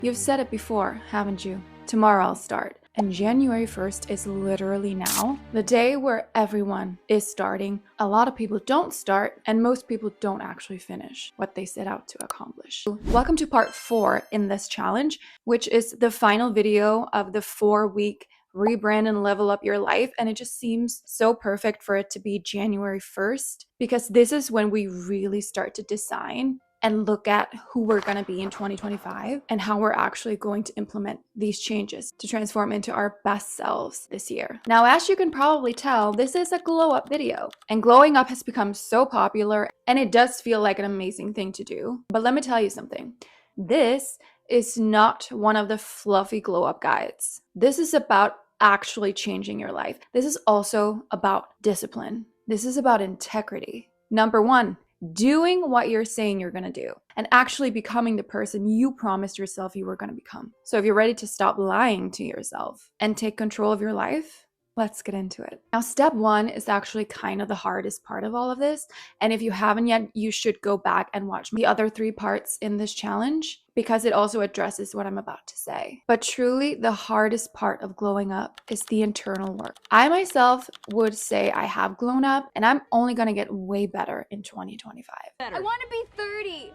You've said it before, haven't you? Tomorrow I'll start. And January 1st is literally now, the day where everyone is starting. A lot of people don't start, and most people don't actually finish what they set out to accomplish. Welcome to part 4 in this challenge, which is the final video of the 4-week rebrand and level up your life. And it just seems so perfect for it to be January 1st, because this is when we really start to design and look at who we're going to be in 2025 and how we're actually going to implement these changes to transform into our best selves this year. Now, as you can probably tell, this is a glow up video, and glowing up has become so popular, and it does feel like an amazing thing to do. But let me tell you something. This is not one of the fluffy glow up guides. This is about actually changing your life. This is also about discipline. This is about integrity. Number 1, doing what you're saying you're going to do and actually becoming the person you promised yourself you were going to become. So if you're ready to stop lying to yourself and take control of your life, let's get into it. Now, step 1 is actually kind of the hardest part of all of this. And if you haven't yet, you should go back and watch the other 3 parts in this challenge, because it also addresses what I'm about to say. But truly, the hardest part of glowing up is the internal work. I myself would say I have grown up, and I'm only going to get way better in 2025. I want to be 30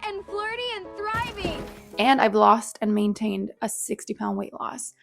and flirty and thriving. And I've lost and maintained a 60-pound weight loss.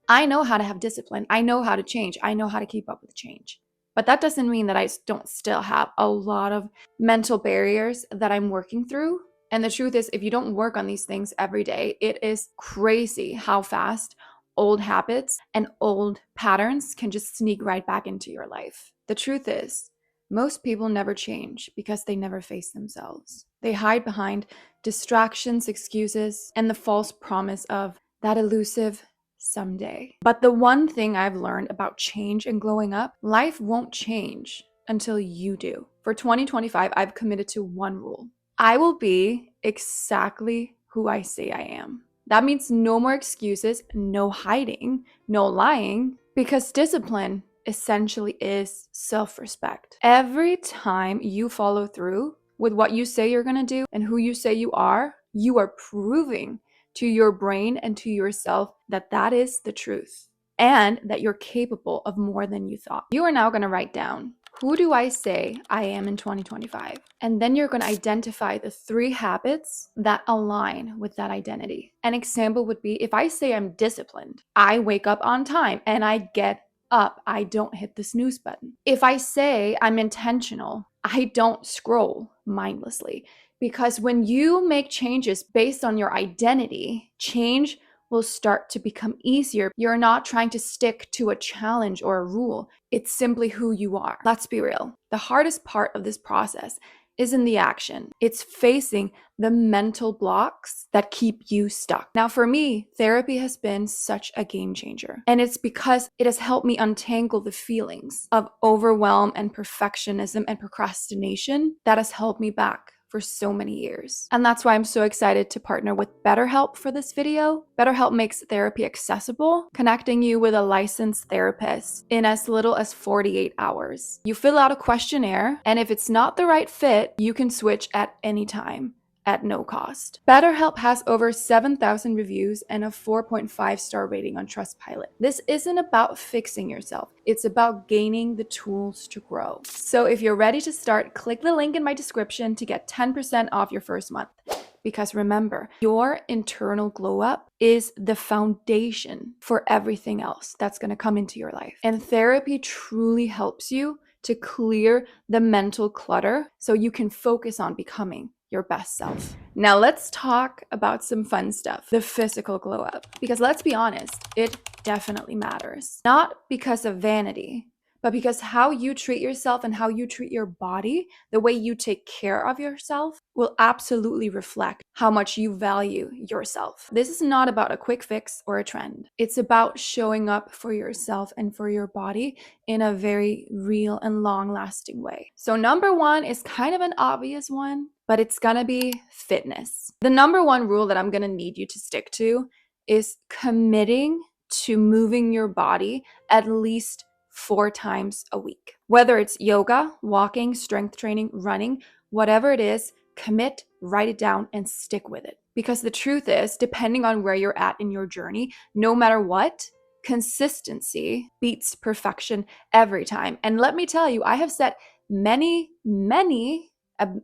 I know how to have discipline. I know how to change. I know how to keep up with change. But that doesn't mean that I don't still have a lot of mental barriers that I'm working through. And the truth is, if you don't work on these things every day, it is crazy how fast old habits and old patterns can just sneak right back into your life. The truth is, most people never change because they never face themselves. They hide behind distractions, excuses, and the false promise of that elusive someday. But the one thing I've learned about change and glowing up, life won't change until you do. For 2025, I've committed to one rule. I will be exactly who I say I am. That means no more excuses, no hiding, no lying, because discipline essentially is self-respect. Every time you follow through with what you say you're going to do and who you say you are proving to your brain and to yourself that that is the truth and that you're capable of more than you thought. You are now going to write down, who do I say I am in 2025? And then you're going to identify the 3 habits that align with that identity. An example would be, if I say I'm disciplined, I wake up on time and I get up, I don't hit the snooze button. If I say I'm intentional, I don't scroll mindlessly. Because when you make changes based on your identity, change will start to become easier. You're not trying to stick to a challenge or a rule. It's simply who you are. Let's be real. The hardest part of this process isn't the action. It's facing the mental blocks that keep you stuck. Now, for me, therapy has been such a game changer. And it's because it has helped me untangle the feelings of overwhelm and perfectionism and procrastination that has held me back for so many years. And that's why I'm so excited to partner with BetterHelp for this video. BetterHelp makes therapy accessible, connecting you with a licensed therapist in as little as 48 hours. You fill out a questionnaire, and if it's not the right fit, you can switch at any time at no cost. BetterHelp has over 7,000 reviews and a 4.5-star rating on Trustpilot. This isn't about fixing yourself. It's about gaining the tools to grow. So if you're ready to start, click the link in my description to get 10% off your first month. Because remember, your internal glow up is the foundation for everything else that's going to come into your life. And therapy truly helps you to clear the mental clutter so you can focus on becoming your best self. Now let's talk about some fun stuff, the physical glow up. Because let's be honest, it definitely matters. Not because of vanity, but because how you treat yourself and how you treat your body, the way you take care of yourself, will absolutely reflect how much you value yourself. This is not about a quick fix or a trend. It's about showing up for yourself and for your body in a very real and long-lasting way. So number 1 is kind of an obvious one, but it's gonna be fitness. The number 1 rule that I'm gonna need you to stick to is committing to moving your body at least 4 times a week. Whether it's yoga, walking, strength training, running, whatever it is, commit, write it down, and stick with it. Because the truth is, depending on where you're at in your journey, no matter what, consistency beats perfection every time. And let me tell you, I have set many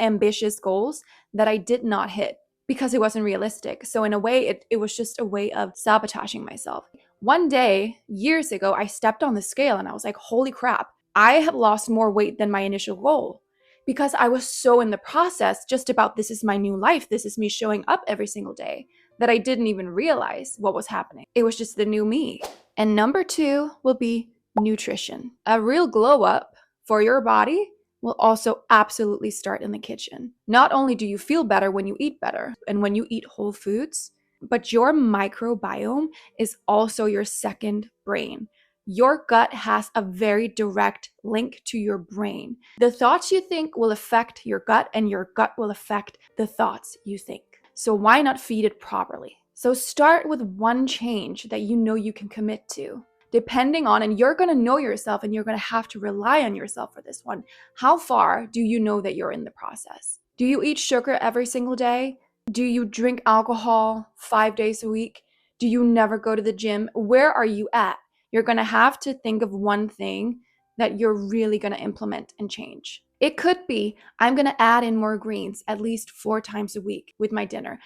ambitious goals that I did not hit because it wasn't realistic. So in a way, it was just a way of sabotaging myself. One day, years ago, I stepped on the scale and I was like, holy crap, I have lost more weight than my initial goal because I was so in the process just about this is my new life, this is me showing up every single day, that I didn't even realize what was happening. It was just the new me. And number 2 will be nutrition. A real glow up for your body will also absolutely start in the kitchen. Not only do you feel better when you eat better and when you eat whole foods, but your microbiome is also your second brain. Your gut has a very direct link to your brain. The thoughts you think will affect your gut, and your gut will affect the thoughts you think. So why not feed it properly? So start with one change that you know you can commit to. Depending on, and you're going to know yourself and you're going to have to rely on yourself for this one. How far do you know that you're in the process? Do you eat sugar every single day? Do you drink alcohol 5 days a week? Do you never go to the gym? Where are you at? You're going to have to think of one thing that you're really going to implement and change. It could be, I'm going to add in more greens at least 4 times a week with my dinner.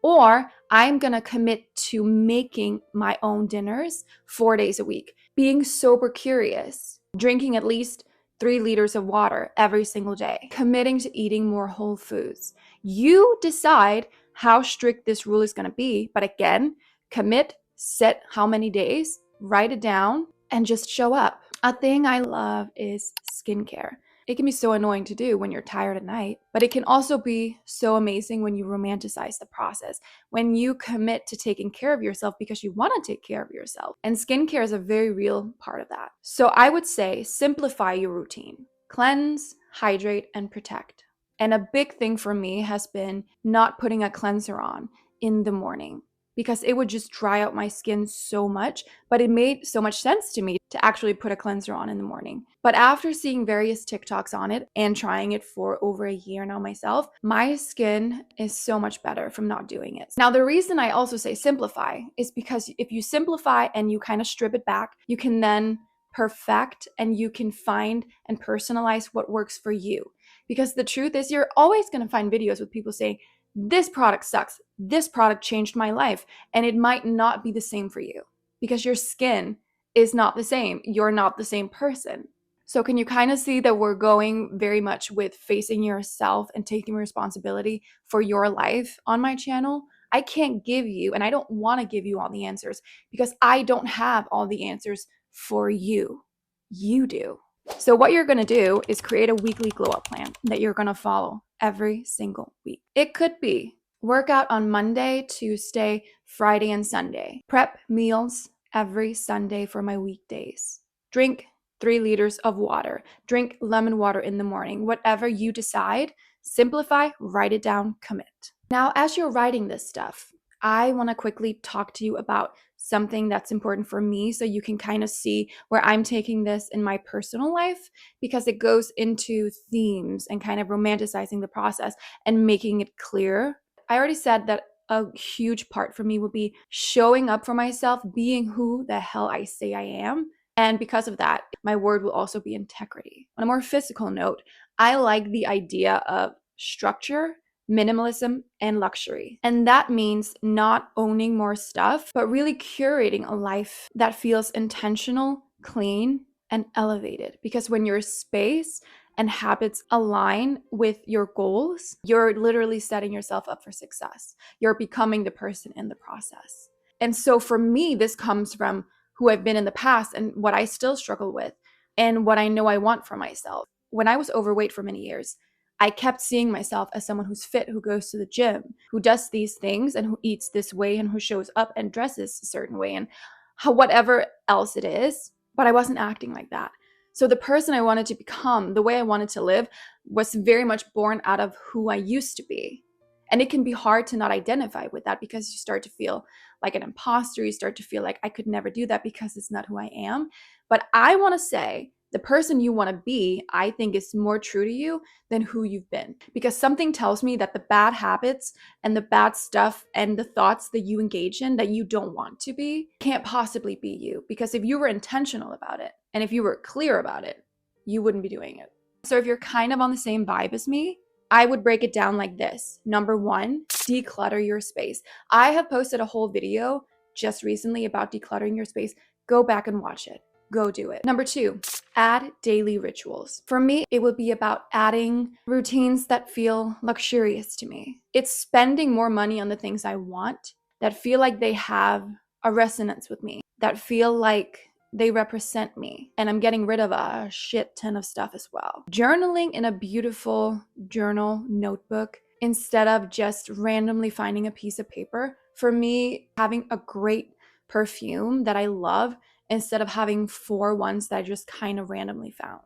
Or I'm going to commit to making my own dinners 4 days a week, being sober curious, drinking at least 3 liters of water every single day, committing to eating more whole foods. You decide how strict this rule is going to be, but again, commit, set how many days, write it down, and just show up. A thing I love is skincare. It can be so annoying to do when you're tired at night, but it can also be so amazing when you romanticize the process, when you commit to taking care of yourself because you want to take care of yourself. And skincare is a very real part of that. So I would say simplify your routine. Cleanse, hydrate, and protect. And a big thing for me has been not putting a cleanser on in the morning, because it would just dry out my skin so much, but it made so much sense to me to actually put a cleanser on in the morning. But after seeing various TikToks on it and trying it for over a year now myself, my skin is so much better from not doing it. Now, the reason I also say simplify is because if you simplify and you kind of strip it back, you can then perfect and you can find and personalize what works for you. Because the truth is, you're always going to find videos with people saying, this product sucks, this product changed my life, and it might not be the same for you because your skin is not the same. You're not the same person. So can you kind of see that we're going very much with facing yourself and taking responsibility for your life on my channel? I can't give you, and I don't want to give you all the answers because I don't have all the answers for you. You do. So what you're going to do is create a weekly glow up plan that you're going to follow every single week. It could be workout on Monday, Tuesday, Friday, and Sunday. Prep meals every Sunday for my weekdays. Drink 3 liters of water. Drink lemon water in the morning. Whatever you decide, simplify, write it down, commit. Now, as you're writing this stuff, I want to quickly talk to you about something that's important for me so you can kind of see where I'm taking this in my personal life, because it goes into themes and kind of romanticizing the process and making it clear. I already said that a huge part for me will be showing up for myself, being who the hell I say I am. And because of that, my word will also be integrity. On a more physical note, I like the idea of structure, minimalism, and luxury. And that means not owning more stuff, but really curating a life that feels intentional, clean, and elevated. Because when your space and habits align with your goals, you're literally setting yourself up for success. You're becoming the person in the process. And so for me, this comes from who I've been in the past and what I still struggle with and what I know I want for myself. When I was overweight for many years, I kept seeing myself as someone who's fit, who goes to the gym, who does these things and who eats this way and who shows up and dresses a certain way and whatever else it is, but I wasn't acting like that. So the person I wanted to become, the way I wanted to live, was very much born out of who I used to be. And it can be hard to not identify with that because you start to feel like an imposter. You start to feel like I could never do that because it's not who I am. But I want to say The person you want to be, I think, is more true to you than who you've been. Because something tells me that the bad habits and the bad stuff and the thoughts that you engage in that you don't want to be can't possibly be you. Because if you were intentional about it and if you were clear about it, you wouldn't be doing it. So if you're kind of on the same vibe as me, I would break it down like this. Number one, declutter your space. I have posted a whole video just recently about decluttering your space. Go back and watch it. Go do it. Number two, add daily rituals. For me, it would be about adding routines that feel luxurious to me. It's spending more money on the things I want that feel like they have a resonance with me, that feel like they represent me. And I'm getting rid of a shit ton of stuff as well. Journaling in a beautiful journal notebook instead of just randomly finding a piece of paper. For me, having a great perfume that I love instead of having 4 ones that I just kind of randomly found.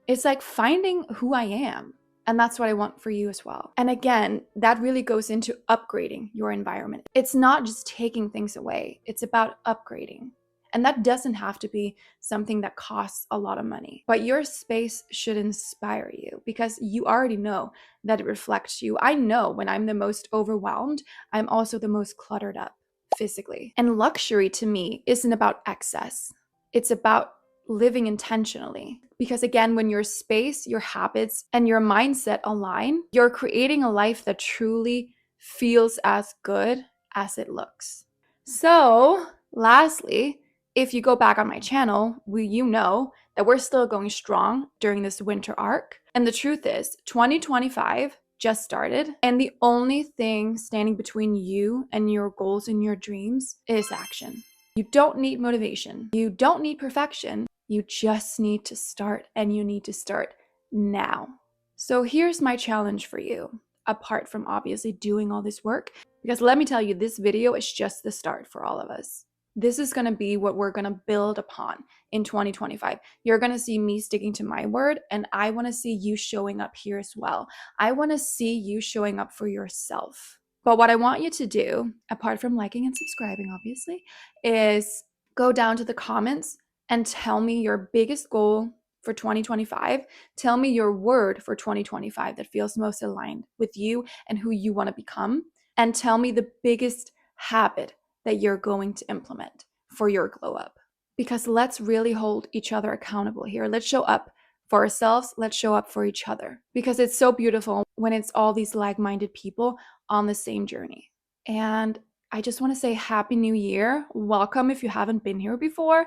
It's like finding who I am. And that's what I want for you as well. And again, that really goes into upgrading your environment. It's not just taking things away, it's about upgrading. And that doesn't have to be something that costs a lot of money. But your space should inspire you because you already know that it reflects you. I know when I'm the most overwhelmed, I'm also the most cluttered up physically. And luxury to me isn't about excess, it's about living intentionally. Because again, when your space, your habits, and your mindset align, you're creating a life that truly feels as good as it looks. So, lastly, if you go back on my channel, you know that we're still going strong during this winter arc. And the truth is, 2025 just started, and the only thing standing between you and your goals and your dreams is action. You don't need motivation. You don't need perfection. You just need to start, and you need to start now. So here's my challenge for you, apart from obviously doing all this work, because let me tell you, this video is just the start for all of us. This is going to be what we're going to build upon in 2025. You're going to see me sticking to my word, and I want to see you showing up here as well. I want to see you showing up for yourself. But what I want you to do, apart from liking and subscribing, obviously, is go down to the comments and tell me your biggest goal for 2025. Tell me your word for 2025 that feels most aligned with you and who you want to become. And tell me the biggest habit that you're going to implement for your glow up. Because let's really hold each other accountable here. Let's show up for ourselves. Let's show up for each other. Because it's so beautiful when it's all these like-minded people on the same journey. And I just want to say Happy New Year. Welcome if you haven't been here before.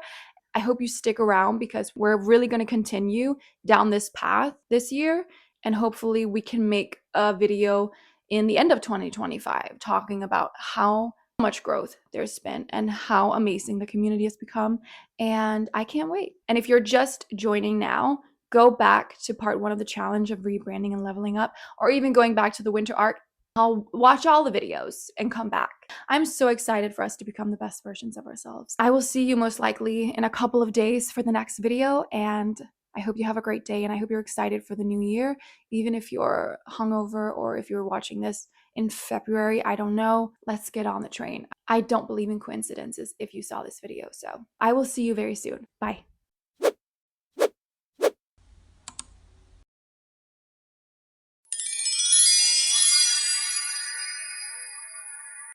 I hope you stick around because we're really going to continue down this path this year. And hopefully we can make a video in the end of 2025 talking about how much growth there's been and how amazing the community has become. And I can't wait. And if you're just joining now, go back to part 1 of the challenge of rebranding and leveling up, or even going back to the winter arc. I'll watch all the videos and come back. I'm so excited for us to become the best versions of ourselves. I will see you most likely in a couple of days for the next video, and I hope you have a great day, and I hope you're excited for the new year, even if you're hungover or if you're watching this in February. I don't know. Let's get on the train. I don't believe in coincidences if you saw this video, so I will see you very soon. Bye.